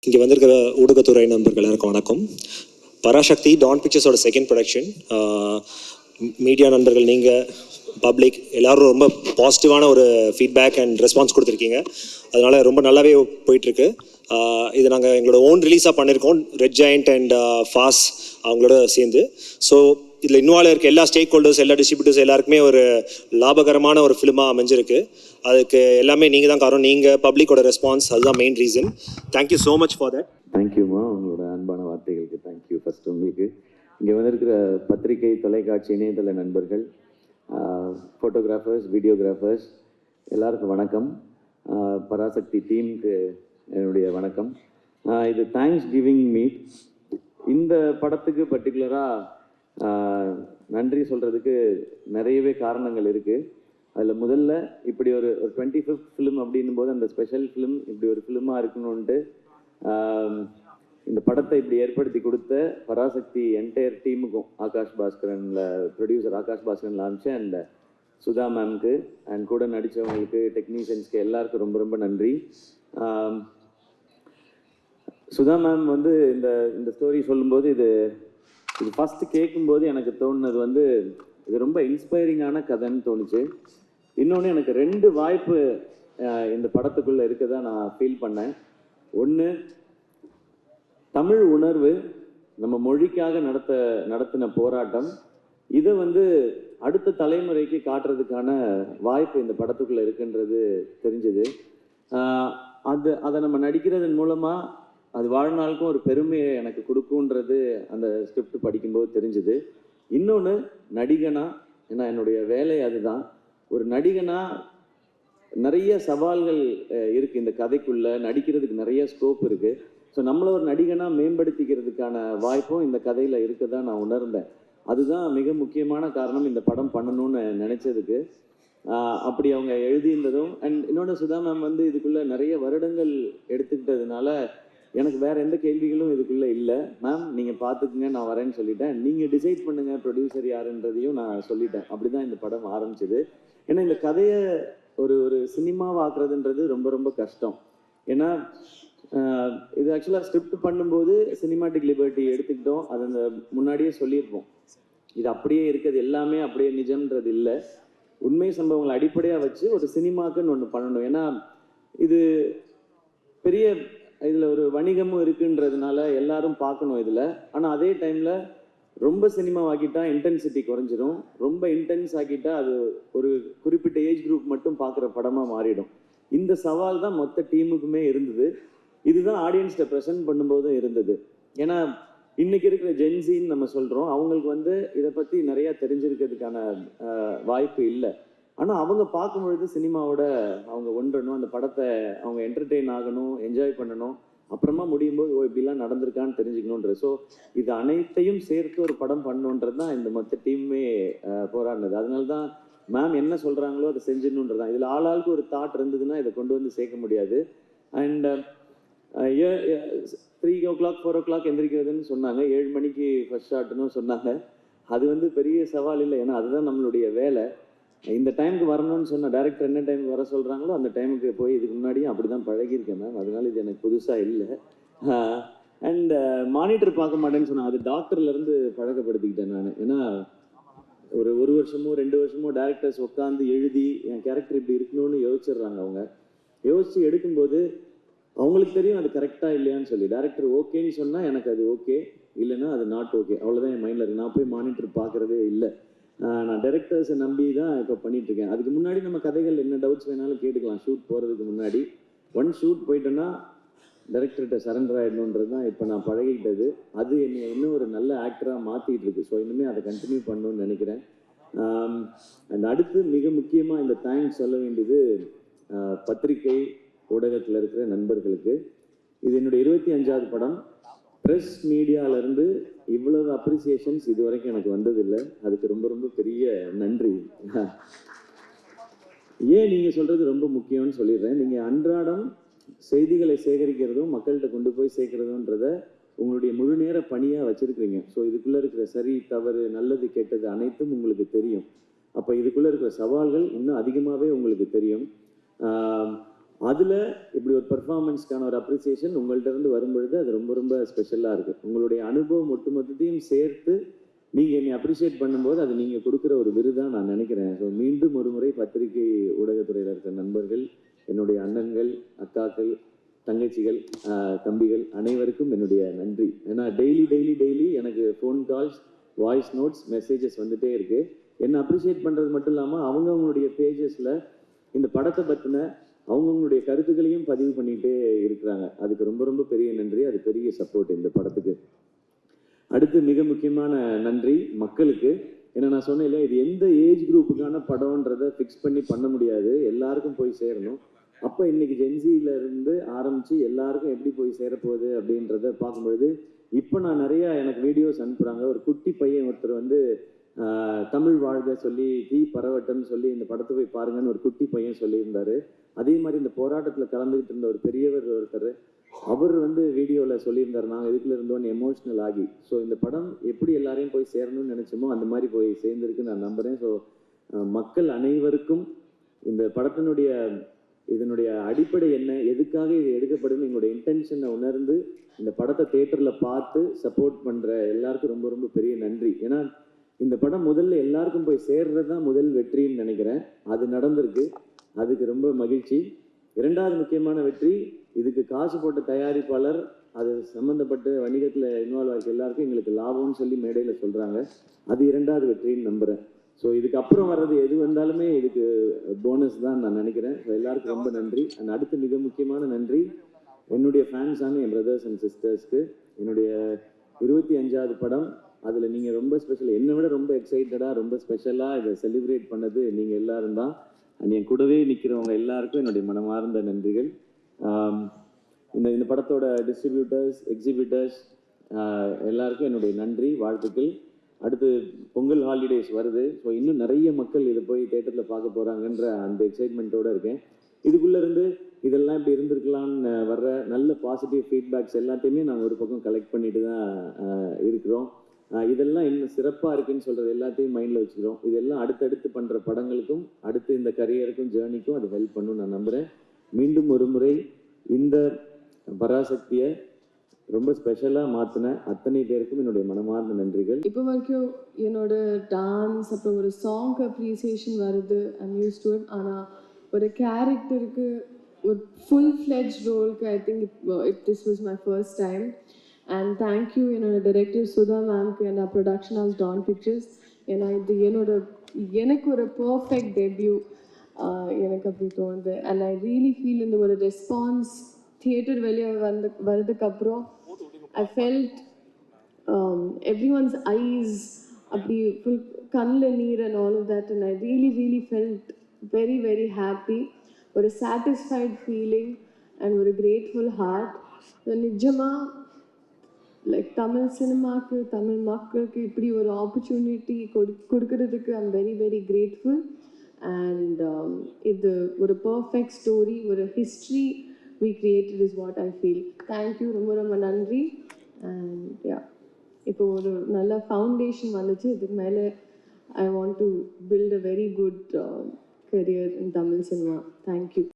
இங்கே வந்திருக்கிற ஊடகத்துறை நண்பர்கள் எல்லாருக்கும் வணக்கம். பராசக்தி டான் பிக்சர்ஸோட செகண்ட் ப்ரொடக்ஷன். மீடியா நண்பர்கள், நீங்கள் பப்ளிக் எல்லோரும் ரொம்ப பாசிட்டிவான ஒரு ஃபீட்பேக் அண்ட் ரெஸ்பான்ஸ் கொடுத்துருக்கீங்க. அதனால் ரொம்ப நல்லாவே போயிட்டுருக்கு. இது நாங்கள் எங்களோட ஓன் ரிலீஸாக பண்ணியிருக்கோம், ரெட் ஜெயண்ட் அண்ட் ஃபாஸ் அவங்களோட சேர்ந்து. ஸோ இதில் இன்வால்வ் இருக்க எல்லா ஸ்டேக் ஹோல்டர்ஸ், எல்லா டிஸ்ட்ரிபியூட்டர்ஸ் எல்லாருக்குமே ஒரு லாபகரமான ஒரு ஃபிலிமாக அமைஞ்சிருக்கு. அதுக்கு எல்லாமே நீங்கள் தான் காரணம். நீங்கள் பப்ளிக்கோட ரெஸ்பான்ஸ் அதுதான் main reason. Thank you so much for that. தேங்க்யூம்மா, உங்களோட அன்பான வார்த்தைகளுக்கு தேங்க்யூ. ஃபஸ்ட்டு உங்களுக்கு இங்கே வந்திருக்கிற பத்திரிகை, தொலைக்காட்சி, இணையதள நண்பர்கள், ஃபோட்டோகிராஃபர்ஸ், வீடியோகிராஃபர்ஸ் எல்லாருக்கும் வணக்கம். பராசக்தி டீமுக்கு என்னுடைய வணக்கம். இது தேங்க்ஸ் கிவிங் மீட். இந்த படத்துக்கு பர்டிகுலராக நன்றி சொல்கிறதுக்கு நிறையவே காரணங்கள் இருக்குது. அதில் முதல்ல இப்படி ஒரு 25th ஃபிலிம் அப்படின்னும் போது அந்த ஸ்பெஷல் ஃபிலிம் இப்படி ஒரு ஃபிலிமாக இருக்கணுன்ட்டு இந்த படத்தை இப்படி ஏற்படுத்தி கொடுத்த பராசக்தி என்டையர் டீமுக்கும், ஆகாஷ் பாஸ்கரனில் producer Akash Bhaskaran launch and Sudha மேம்க்கு அண்ட் கூட நடித்தவங்களுக்கு, டெக்னீஷியன்ஸ்க்கு எல்லாருக்கும் ரொம்ப ரொம்ப நன்றி. சுதா மேம் வந்து இந்த ஸ்டோரி சொல்லும்போது இது ஃபஸ்ட்டு கேட்கும்போது எனக்கு தோணுனது இது ரொம்ப இன்ஸ்பைரிங்கான கதைன்னு தோணுச்சு. இன்னொன்று, எனக்கு 2 வாய்ப்பு இந்த படத்துக்குள்ளே இருக்கதா நான் ஃபீல் பண்ணேன். ஒன்று, தமிழ் உணர்வு, நம்ம மொழிக்காக நடத்தின போராட்டம், இதை அடுத்த தலைமுறைக்கு காட்டுறதுக்கான வாய்ப்பு இந்த படத்துக்குள்ளே இருக்குன்றது தெரிஞ்சுது. அதை நம்ம நடிக்கிறதன் மூலமாக அது வாழ்நாளுக்கும் ஒரு பெருமையை எனக்கு கொடுக்குன்றது அந்த ஸ்கிரிப்ட் படிக்கும்போது தெரிஞ்சுது. இன்னொன்று, நடிகனா, ஏன்னா என்னுடைய வேலை அதுதான், ஒரு நடிகனா நிறைய சவால்கள் இருக்குது இந்த கதைக்குள்ளே, நடிக்கிறதுக்கு நிறைய ஸ்கோப் இருக்குது. ஸோ நம்மளை ஒரு நடிகனாக மேம்படுத்திக்கிறதுக்கான வாய்ப்பும் இந்த கதையில் இருக்கதான் நான் உணர்ந்தேன். அதுதான் மிக முக்கியமான காரணம் இந்த படம் பண்ணணும்னு நினச்சதுக்கு. அப்படி அவங்க எழுதியிருந்ததும் அண்ட் இன்னொன்று, சுதா மேம் இதுக்குள்ளே நிறைய வருடங்கள் எடுத்துக்கிட்டதுனால எனக்கு வேறு எந்த கேள்விகளும் இதுக்குள்ளே இல்லை. மேம் நீங்கள் பார்த்துக்குங்க, நான் வரேன்னு சொல்லிட்டேன். நீங்கள் டிசைட் பண்ணுங்கள் ப்ரொடியூசர் யாருன்றதையும் நான் சொல்லிட்டேன். அப்படி தான் இந்த படம் ஆரம்பிச்சது. ஏன்னா இந்த கதையை ஒரு சினிமாவாக்குறதுன்றது ரொம்ப ரொம்ப கஷ்டம். ஏன்னா இது ஆக்சுவலாக ஸ்கிரிப்ட் பண்ணும்போது சினிமாட்டிக் லிபர்ட்டி எடுத்துக்கிட்டோம். அது அந்த முன்னாடியே சொல்லியிருப்போம். இது அப்படியே இருக்கிறது எல்லாமே அப்படியே நிஜம்ன்றது இல்லை. உண்மை சம்பவங்களை அடிப்படையாக வச்சு ஒரு சினிமாக்குன்னு ஒன்று பண்ணணும். ஏன்னா இது பெரிய இதில் ஒரு வணிகமும் இருக்குன்றதுனால எல்லாரும் பார்க்கணும் இதில். ஆனால் அதே டைமில் ரொம்ப சினிமாவாக்கிட்டா இன்டென்சிட்டி குறைஞ்சிரும். ரொம்ப இன்டென்ஸ் ஆக்கிட்டா அது ஒரு குறிப்பிட்ட ஏஜ் குரூப் மட்டும் பார்க்குற படமாக மாறிடும். இந்த சவால் தான் மொத்த டீமுக்குமே இருந்தது. இதுதான் ஆடியன்ஸ்கிட்ட ப்ரெசென்ட் பண்ணும்போதும் இருந்தது. ஏன்னா இன்றைக்கி இருக்கிற ஜென்சின்னு நம்ம சொல்கிறோம், அவங்களுக்கு இதை பற்றி நிறையா தெரிஞ்சிருக்கிறதுக்கான வாய்ப்பு இல்லை. ஆனால் அவங்க பார்க்கும்பொழுது சினிமாவோட அவங்க ஒன்றணும், அந்த படத்தை அவங்க என்டர்டெயின் ஆகணும், என்ஜாய் பண்ணணும், அப்புறமா முடியும் போது இப்படிலாம் நடந்திருக்கான்னு தெரிஞ்சுக்கணுன்றது. ஸோ இது அனைத்தையும் சேர்த்து ஒரு படம் பண்ணணுன்றது தான் இந்த மொத்த டீமுமே போராடினது. அதனால தான் மேம் என்ன சொல்கிறாங்களோ அதை செஞ்சிடணுன்றது தான். இதில் ஆளாளுக்கு ஒரு தாட் இருந்ததுன்னா இதை கொண்டு சேர்க்க முடியாது. அண்ட் 3 o'clock 4 o'clock எந்திரிக்கிறதுன்னு சொன்னாங்க. 7 மணிக்கு ஃபர்ஸ்ட் ஷாட்னு சொன்னாங்க. அது பெரிய சவால் இல்லை, ஏன்னா அதுதான் நம்மளுடைய வேலை. இந்த டைமுக்கு வரணும்னு சொன்ன டைரக்டர் என்ன டைமுக்கு வர சொல்கிறாங்களோ அந்த டைமுக்கு போய் இதுக்கு முன்னாடியும் அப்படி தான் பழகியிருக்கேன் மேம். அதனால இது எனக்கு புதுசாக இல்லை. அண்ட் மானிட்டர் பார்க்க மாட்டேன்னு சொன்னேன். அது டாக்டர்லேருந்து பழக்கப்படுத்திக்கிட்டேன் நான். ஏன்னா ஒரு வருஷமோ 2 வருஷமோ டேரக்டர்ஸ் உட்காந்து எழுதி என் கேரக்டர் இப்படி இருக்கணும்னு யோசிச்சிடுறாங்க. அவங்க யோசித்து எடுக்கும்போது அவங்களுக்கு தெரியும் அது கரெக்டாக இல்லையான்னு சொல்லி. டேரக்டர் ஓகேன்னு சொன்னால் எனக்கு அது ஓகே, இல்லைன்னா அது நாட் ஓகே, அவ்வளோதான் என் மைண்டில் இருக்குது. நான் போய் மானிட்டர் பார்க்குறதே இல்லை. நான் டைரக்டர்ஸை நம்பி தான் இப்போ பண்ணிகிட்ருக்கேன். அதுக்கு முன்னாடி நம்ம கதைகள் என்ன டவுட்ஸ் வேணாலும் கேட்டுக்கலாம். ஷூட் போகிறதுக்கு முன்னாடி ஷூட் போயிட்டேன்னா டைரக்டர்கிட்ட சரண்டர் ஆகிடணுன்றது தான் இப்போ நான் பழகிக்கிட்டது. அது என்னை இன்னும் ஒரு நல்ல ஆக்டராக மாற்றிட்டு இருக்கு. ஸோ இனிமேல் அதை கண்டினியூ பண்ணணும்னு நினைக்கிறேன். அண்ட் அடுத்து மிக முக்கியமாக இந்த தேங்க்ஸ் சொல்ல வேண்டியது பத்திரிகை ஊடகத்தில் இருக்கிற நண்பர்களுக்கு. இது என்னுடைய 25வது படம். ப்ரெஸ் மீடியாவிலேருந்து இவ்வளவு அப்ரிசியேஷன்ஸ் இது வரைக்கும் எனக்கு வந்ததில்லை. அதுக்கு ரொம்ப ரொம்ப பெரிய நன்றி. ஏன் நீங்கள் சொல்கிறது ரொம்ப முக்கியம்னு சொல்லிடுறேன். நீங்கள் அன்றாடம் செய்திகளை சேகரிக்கிறதும் மக்கள்கிட்ட கொண்டு போய் சேர்க்குறதுன்றத உங்களுடைய முழு நேர பணியாக வச்சுருக்கிறீங்க. ஸோ இதுக்குள்ளே இருக்கிற சரி தவறு நல்லது கெட்டது அனைத்தும் உங்களுக்கு தெரியும். அப்போ இதுக்குள்ளே இருக்கிற சவால்கள் இன்னும் அதிகமாகவே உங்களுக்கு தெரியும். அதில் இப்படி ஒரு பெர்ஃபார்மன்ஸ்க்கான ஒரு அப்ரிசியேஷன் உங்கள்கிட்ட இருந்து வரும்பொழுது அது ரொம்ப ரொம்ப ஸ்பெஷலாக இருக்குது. உங்களுடைய அனுபவம் ஒட்டுமொத்தத்தையும் சேர்த்து நீங்கள் என்னை அப்ரிஷியேட் பண்ணும்போது அது நீங்கள் கொடுக்குற ஒரு விருதாக நான் நினைக்கிறேன். ஸோ மீண்டும் ஒரு முறை பத்திரிகை ஊடகத்துறையில் இருக்கிற நண்பர்கள், என்னுடைய அண்ணன்கள், அக்காக்கள், தங்கச்சிகள், தம்பிகள் அனைவருக்கும் என்னுடைய நன்றி. ஏன்னா டெய்லி எனக்கு phone calls, voice notes, messages வந்துகிட்டே இருக்குது. என்னை அப்ரிஷியேட் பண்ணுறது மட்டும் இல்லாமல் அவங்கவுங்களுடைய பேஜஸில் இந்த படத்தை பற்றின அவங்கவுங்களுடைய கருத்துக்களையும் பதிவு பண்ணிகிட்டே இருக்கிறாங்க. அதுக்கு ரொம்ப ரொம்ப பெரிய நன்றி. அது பெரிய சப்போர்ட் இந்த படத்துக்கு. அடுத்து மிக முக்கியமான நன்றி மக்களுக்கு. ஏன்னா நான் சொன்னேன் இல்லையா, இது எந்த ஏஜ் குரூப்புக்கான படம்ன்றதை ஃபிக்ஸ் பண்ணி பண்ண முடியாது, எல்லாருக்கும் போய் சேரணும். அப்போ இன்னைக்கு ஜென்சியில இருந்து ஆரம்பித்து எல்லாருக்கும் எப்படி போய் சேரப்போகுது அப்படின்றத பார்க்கும்பொழுது இப்போ நான் நிறையா எனக்கு வீடியோஸ் அனுப்புகிறாங்க. ஒரு குட்டி பையன் ஒருத்தர் வந்து தமிழ் வாழ்க சொல்லி தீ பரவட்டம்னு சொல்லி இந்த படத்தை போய் பாருங்கன்னு ஒரு குட்டி பையன் சொல்லியிருந்தாரு. அதே மாதிரி இந்த போராட்டத்தில் கலந்துக்கிட்டு இருந்த ஒரு பெரியவர் ஒருத்தர், அவர் வந்து வீடியோவில் சொல்லியிருந்தார், நாங்கள் இதுக்குள்ள இருந்தோன்னு எமோஷ்னல் ஆகி. ஸோ இந்த படம் எப்படி எல்லாரையும் போய் சேரணும்னு நினச்சோமோ அந்த மாதிரி போய் சேர்ந்துருக்கு நான் நம்புகிறேன். ஸோ மக்கள் அனைவருக்கும் இந்த படத்தினுடைய இதனுடைய அடிப்படை என்ன, எதுக்காக இது எடுக்கப்படுதுன்னு எங்களுடைய இன்டென்ஷனை உணர்ந்து இந்த படத்தை தேட்டரில் பார்த்து சப்போர்ட் பண்ணுற எல்லாருக்கும் ரொம்ப ரொம்ப பெரிய நன்றி. ஏன்னா இந்த படம் முதல்ல எல்லாருக்கும் போய் சேர்றது தான் முதல் வெற்றின்னு நினைக்கிறேன். அது நடந்திருக்கு, அதுக்கு ரொம்ப மகிழ்ச்சி. இரண்டாவது முக்கியமான வெற்றி, இதுக்கு காசு போட்ட தயாரிப்பாளர், அது சம்மந்தப்பட்ட வணிகத்தில் இன்வால்வ் ஆகிருக்க எல்லாருக்கும் எங்களுக்கு லாபம்னு சொல்லி மேடையில் சொல்கிறாங்க. அது இரண்டாவது வெற்றின்னு நம்புகிறேன். ஸோ இதுக்கப்புறம் வர்றது எது வந்தாலுமே இதுக்கு போனஸ் தான் நான் நினைக்கிறேன். ஸோ எல்லாருக்கும் ரொம்ப நன்றி. அண்ட் அடுத்து மிக முக்கியமான நன்றி என்னுடைய ஃபேன்ஸான என் பிரதர்ஸ் அண்ட் சிஸ்டர்ஸ்க்கு. என்னுடைய 25வது படம், அதில் நீங்கள் ரொம்ப ஸ்பெஷல், என்னை விட ரொம்ப எக்ஸைட்டடாக ரொம்ப ஸ்பெஷலாக இதை செலிப்ரேட் பண்ணது நீங்கள் எல்லாரும் தான். அண்ட் என் கூடவே நிற்கிறவங்க எல்லாருக்கும் என்னுடைய மனமார்ந்த நன்றிகள். இந்த படத்தோட டிஸ்ட்ரிபியூட்டர்ஸ், எக்ஸிபிட்டர்ஸ் எல்லாருக்கும் என்னுடைய நன்றி, வாழ்த்துக்கள். அடுத்து பொங்கல் ஹாலிடேஸ் வருது. ஸோ இன்னும் நிறைய மக்கள் இதை போய் தேட்டரில் பார்க்க போகிறாங்கன்ற அந்த எக்ஸைட்மெண்ட்டோடு இருக்கேன். இதுக்குள்ளே இருந்து இதெல்லாம் இப்படி இருந்திருக்கலான்னு வர்ற நல்ல பாசிட்டிவ் ஃபீட்பேக்ஸ் எல்லாத்தையுமே நாங்கள் ஒரு பக்கம் கலெக்ட் பண்ணிட்டு தான் இருக்கிறோம். இதெல்லாம் இன்னும் சிறப்பாக இருக்குன்னு சொல்கிறது எல்லாத்தையும் மைண்டில் வச்சுக்கிறோம். இதெல்லாம் அடுத்தடுத்து பண்ணுற படங்களுக்கும் அடுத்து இந்த கரியருக்கும் ஜேர்னிக்கும் அது ஹெல்ப் பண்ணுன்னு நான் நம்புகிறேன். மீண்டும் ஒரு முறை இந்த பராசக்தியை ரொம்ப ஸ்பெஷலாக மாற்றின அத்தனை பேருக்கும் என்னுடைய மனமார்ந்த நன்றிகள். இப்போ வரைக்கும் என்னோட டான்ஸ் அப்புறம் ஒரு சாங் அப்ரிசியேஷன் வருது, ஐம் யூஸ் டு இட். ஆனால் ஒரு கேரக்டருக்கு ஒரு ஃபுல் ஃப்ளெஜ் ரோலுக்கு I think this was my first time. And thank you என்னோட டைரக்டர் சுதா மேம்க்கு and production house Dawn Pictures. ஏன்னா இது எனக்கு ஒரு பர்ஃபெக்ட் டெபியூ எனக்கு அப்படி தோணுது. அண்ட் ஐ ரியலி ஃபீல் இந்த ஒரு ரெஸ்பான்ஸ் தியேட்டர் வெளியே வர்றதுக்கப்புறம் I felt everyone's eyes, அப்படி full கண்ணில் நீர் and all of that, and I really felt very very happy. ஒரு satisfied feeling and ஒரு grateful heart. நிஜமாக லைக் தமிழ் சினிமாவுக்கு, தமிழ் மக்களுக்கு இப்படி ஒரு ஆப்பர்ச்சுனிட்டி கொடுக்கறதுக்கு ஐம் வெரி கிரேட்ஃபுல். அண்ட் இது ஒரு பர்ஃபெக்ட் ஸ்டோரி, ஒரு history we created is what I feel. Thank you, ரொம்ப நன்றி. அண்ட் இப்போ ஒரு நல்ல ஃபவுண்டேஷன் வந்துச்சு. இதுக்கு மேலே I want to build a very good career in Tamil cinema. Thank you.